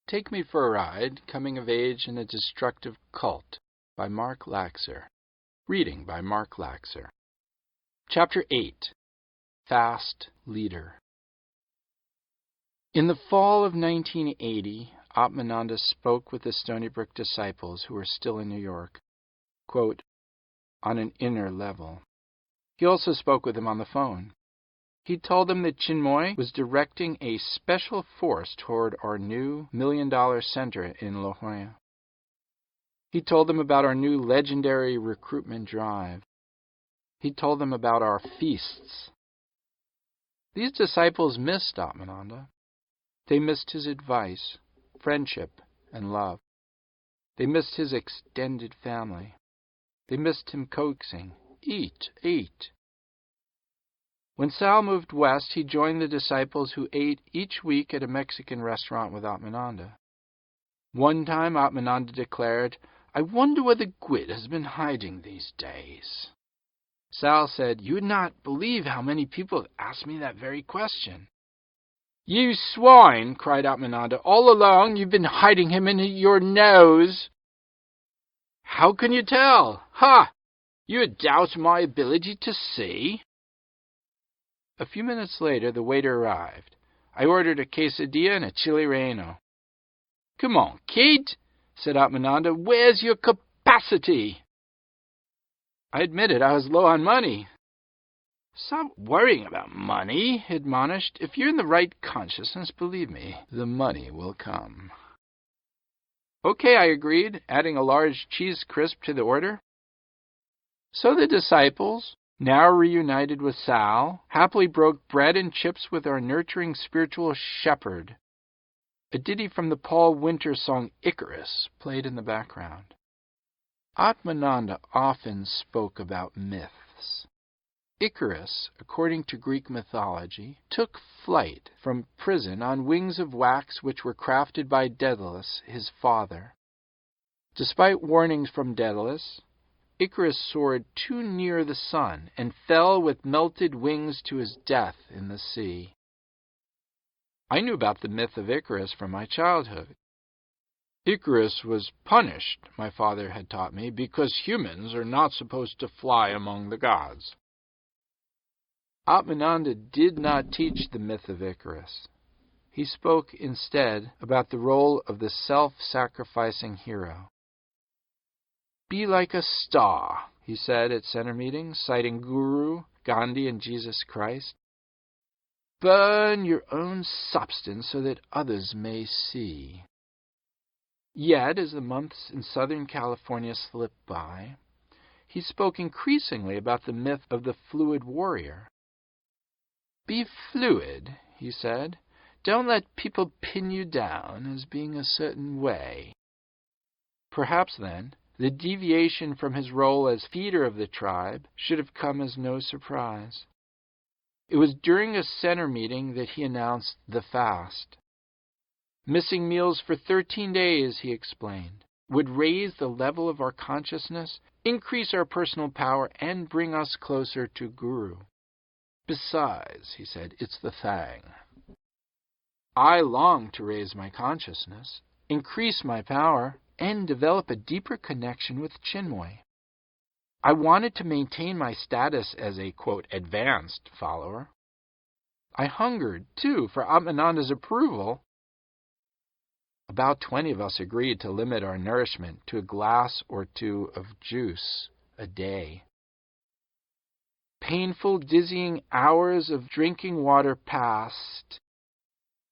Take Me for a Ride, Coming of Age in a Destructive Cult by Mark Laxer. Reading by Mark Laxer. Chapter 8. Fast Leader. In the fall of 1980, Atmananda spoke with the Stony Brook disciples who were still in New York, quote, on an inner level. He also spoke with them on the phone. He told them that Chinmoy was directing a special force toward our new $1 million center in La Jolla. He told them about our new legendary recruitment drive. He told them about our feasts. These disciples missed Atmananda. They missed his advice, friendship, and love. They missed his extended family. They missed him coaxing, "Eat, eat." When Sal moved west, he joined the disciples who ate each week at a Mexican restaurant with Atmananda. One time, Atmananda declared, "I wonder where the Gwid has been hiding these days." Sal said, "You would not believe how many people have asked me that very question." "You swine," cried Atmananda. "All along you've been hiding him in your nose." "How can you tell? Ha! You doubt my ability to see?" A few minutes later, the waiter arrived. I ordered a quesadilla and a chili relleno. "Come on, kid," said Atmananda. "Where's your capacity?" I admitted I was low on money. "Stop worrying about money," he admonished. "If you're in the right consciousness, believe me, the money will come." "Okay," I agreed, adding a large cheese crisp to the order. So the disciples, now reunited with Sal, happily broke bread and chips with our nurturing spiritual shepherd. A ditty from the Paul Winter song Icarus played in the background. Atmananda often spoke about myths. Icarus, according to Greek mythology, took flight from prison on wings of wax which were crafted by Daedalus, his father. Despite warnings from Daedalus, Icarus soared too near the sun and fell with melted wings to his death in the sea. I knew about the myth of Icarus from my childhood. Icarus was punished, my father had taught me, because humans are not supposed to fly among the gods. Atmananda did not teach the myth of Icarus. He spoke instead about the role of the self-sacrificing hero. "Be like a star," he said at center meetings, citing Guru, Gandhi, and Jesus Christ. "Burn your own substance so that others may see." Yet, as the months in Southern California slipped by, he spoke increasingly about the myth of the fluid warrior. "Be fluid," he said. "Don't let people pin you down as being a certain way." Perhaps, then, the deviation from his role as feeder of the tribe should have come as no surprise. It was during a center meeting that he announced the fast. Missing meals for 13 days, he explained, would raise the level of our consciousness, increase our personal power, and bring us closer to Guru. "Besides," he said, "it's the thing. I long to raise my consciousness, increase my power, and develop a deeper connection with Chinmoy. I wanted to maintain my status as a, quote, advanced follower. I hungered, too, for Atmananda's approval." About 20 of us agreed to limit our nourishment to a glass or two of juice a day. Painful, dizzying hours of drinking water passed.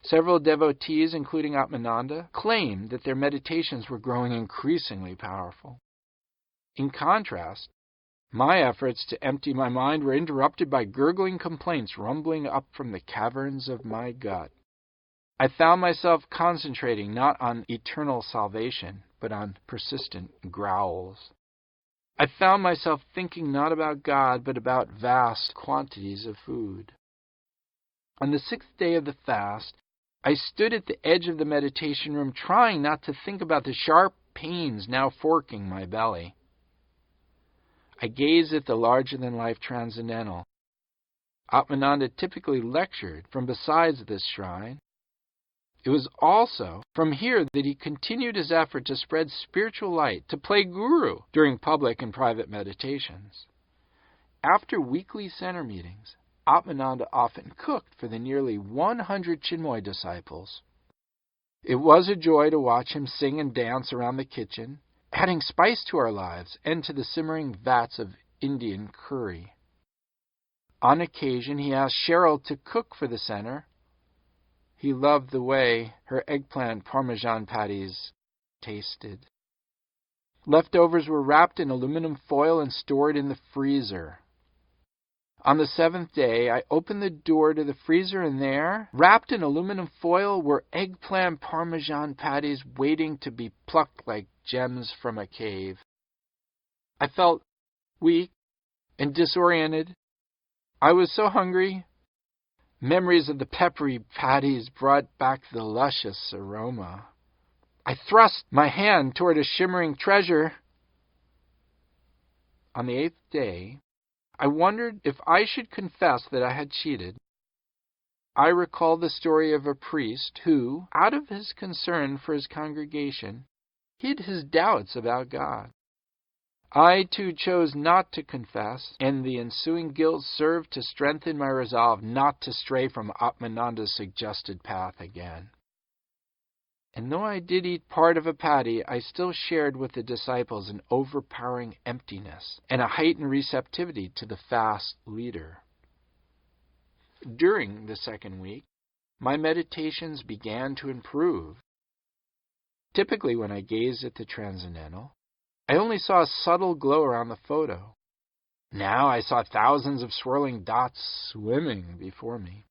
Several devotees, including Atmananda, claimed that their meditations were growing increasingly powerful. In contrast, my efforts to empty my mind were interrupted by gurgling complaints rumbling up from the caverns of my gut. I found myself concentrating not on eternal salvation, but on persistent growls. I found myself thinking not about God, but about vast quantities of food. On the 6th day of the fast, I stood at the edge of the meditation room, trying not to think about the sharp pains now forking my belly. I gazed at the larger-than-life transcendental. Atmananda typically lectured from beside this shrine. It was also from here that he continued his effort to spread spiritual light, to play guru during public and private meditations. After weekly center meetings, Atmananda often cooked for the nearly 100 Chinmoy disciples. It was a joy to watch him sing and dance around the kitchen, adding spice to our lives and to the simmering vats of Indian curry. On occasion, he asked Cheryl to cook for the center. He loved the way her eggplant parmesan patties tasted. Leftovers were wrapped in aluminum foil and stored in the freezer. On the 7th day, I opened the door to the freezer, and there, wrapped in aluminum foil, were eggplant parmesan patties waiting to be plucked like gems from a cave. I felt weak and disoriented. I was so hungry. Memories of the peppery patties brought back the luscious aroma. I thrust my hand toward a shimmering treasure. On the 8th day, I wondered if I should confess that I had cheated. I recalled the story of a priest who, out of his concern for his congregation, hid his doubts about God. I, too, chose not to confess, and the ensuing guilt served to strengthen my resolve not to stray from Atmananda's suggested path again. And though I did eat part of a patty, I still shared with the disciples an overpowering emptiness and a heightened receptivity to the fast leader. During the 2nd week, my meditations began to improve. Typically, when I gazed at the transcendental, I only saw a subtle glow around the photo. Now I saw thousands of swirling dots swimming before me.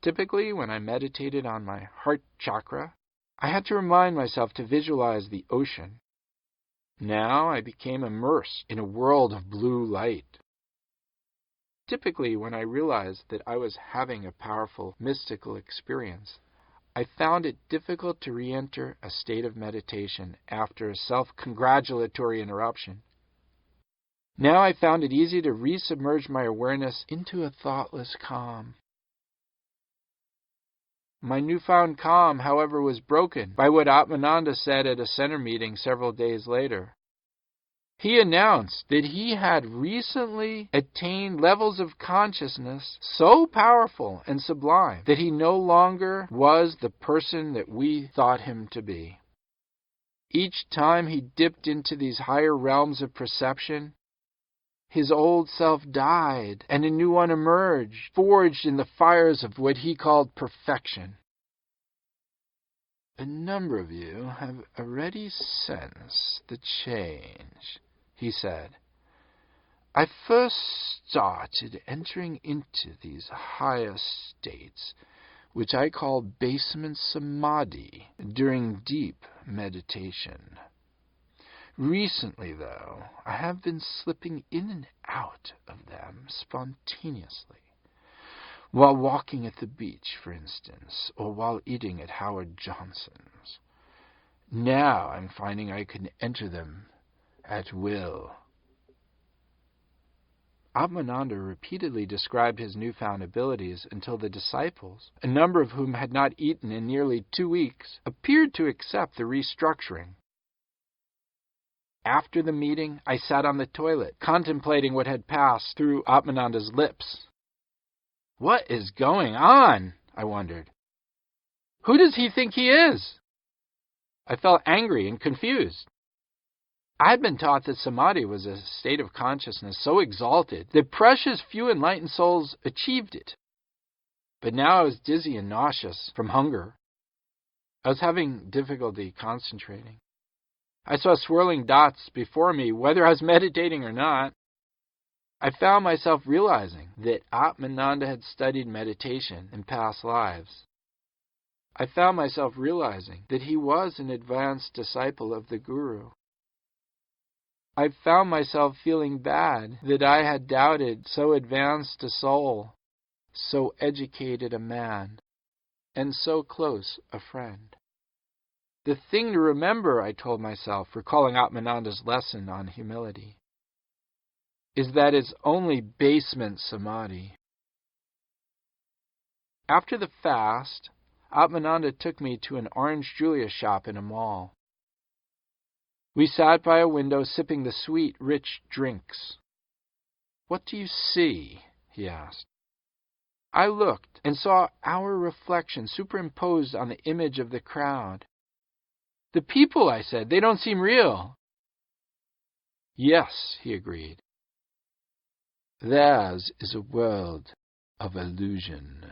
Typically, when I meditated on my heart chakra, I had to remind myself to visualize the ocean. Now I became immersed in a world of blue light. Typically, when I realized that I was having a powerful mystical experience, I found it difficult to re-enter a state of meditation after a self-congratulatory interruption. Now I found it easy to resubmerge my awareness into a thoughtless calm. My newfound calm, however, was broken by what Atmananda said at a center meeting several days later. He announced that he had recently attained levels of consciousness so powerful and sublime that he no longer was the person that we thought him to be. Each time he dipped into these higher realms of perception, his old self died, and a new one emerged, forged in the fires of what he called perfection. A number of you have already sensed the change, he said. I first started entering into these higher states, which I call basement samadhi, during deep meditation. Recently, though, I have been slipping in and out of them spontaneously. While walking at the beach, for instance, or while eating at Howard Johnson's. Now I'm finding I can enter them at will. Atmananda repeatedly described his newfound abilities until the disciples, a number of whom had not eaten in nearly 2 weeks, appeared to accept the restructuring. After the meeting, I sat on the toilet, contemplating what had passed through Atmananda's lips. What is going on? I wondered. Who does he think he is? I felt angry and confused. I had been taught that samadhi was a state of consciousness so exalted that precious few enlightened souls achieved it. But now I was dizzy and nauseous from hunger. I was having difficulty concentrating. I saw swirling dots before me, whether I was meditating or not. I found myself realizing that Atmananda had studied meditation in past lives. I found myself realizing that he was an advanced disciple of the Guru. I found myself feeling bad that I had doubted so advanced a soul, so educated a man, and so close a friend. The thing to remember, I told myself, recalling Atmananda's lesson on humility, is that it's only basement samadhi. After the fast, Atmananda took me to an Orange Julius shop in a mall. We sat by a window sipping the sweet, rich drinks. "What do you see?" he asked. I looked and saw our reflection superimposed on the image of the crowd. "The people," I said, "they don't seem real." "Yes," he agreed. "Theirs is a world of illusion."